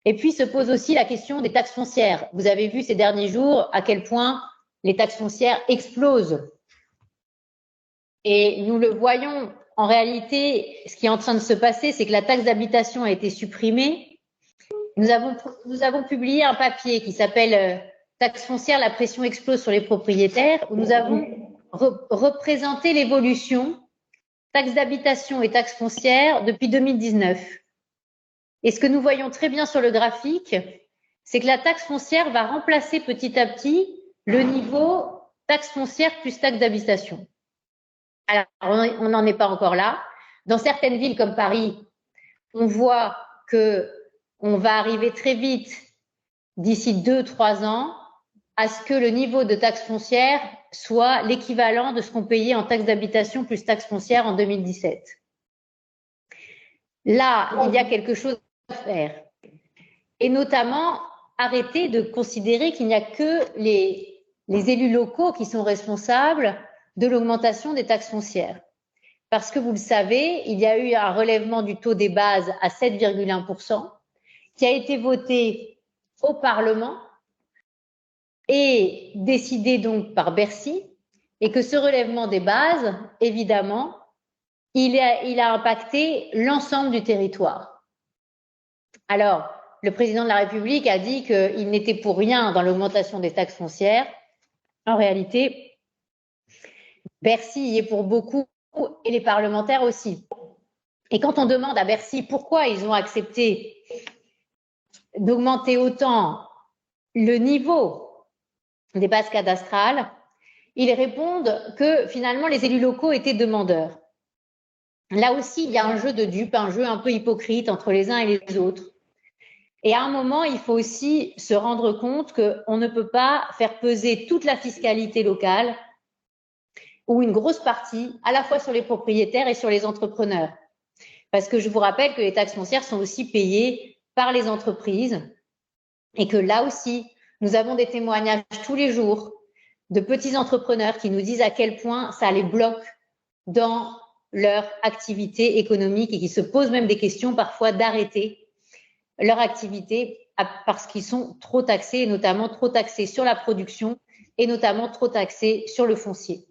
Et puis se pose aussi la question des taxes foncières. Vous avez vu ces derniers jours à quel point les taxes foncières explosent. Et nous le voyons, en réalité, ce qui est en train de se passer, c'est que la taxe d'habitation a été supprimée. Nous avons publié un papier qui s'appelle Taxe foncière, la pression explose sur les propriétaires, où nous avons représenté l'évolution taxe d'habitation et taxe foncière depuis 2019. Et ce que nous voyons très bien sur le graphique, c'est que la taxe foncière va remplacer petit à petit le niveau taxe foncière plus taxe d'habitation. Alors, on n'en est pas encore là. Dans certaines villes comme Paris, on voit qu'on va arriver très vite, d'ici 2-3 ans, à ce que le niveau de taxe foncière soit l'équivalent de ce qu'on payait en taxe d'habitation plus taxe foncière en 2017. Là, il y a quelque chose à faire. Et notamment, arrêter de considérer qu'il n'y a que les élus locaux qui sont responsables de l'augmentation des taxes foncières. Parce que vous le savez, il y a eu un relèvement du taux des bases à 7,1% qui a été voté au Parlement et décidé donc par Bercy, et que ce relèvement des bases, évidemment, il a impacté l'ensemble du territoire. Alors, le président de la République a dit qu'il n'était pour rien dans l'augmentation des taxes foncières. En réalité, Bercy y est pour beaucoup et les parlementaires aussi. Et quand on demande à Bercy pourquoi ils ont accepté d'augmenter autant le niveau des bases cadastrales, ils répondent que finalement les élus locaux étaient demandeurs. Là aussi, il y a un jeu de dupes, un jeu un peu hypocrite entre les uns et les autres. Et à un moment, il faut aussi se rendre compte qu'on ne peut pas faire peser toute la fiscalité locale ou une grosse partie à la fois sur les propriétaires et sur les entrepreneurs. Parce que je vous rappelle que les taxes foncières sont aussi payées par les entreprises et que là aussi, nous avons des témoignages tous les jours de petits entrepreneurs qui nous disent à quel point ça les bloque dans leur activité économique et qui se posent même des questions parfois d'arrêter leur activité parce qu'ils sont trop taxés, et notamment trop taxés sur la production et notamment trop taxés sur le foncier.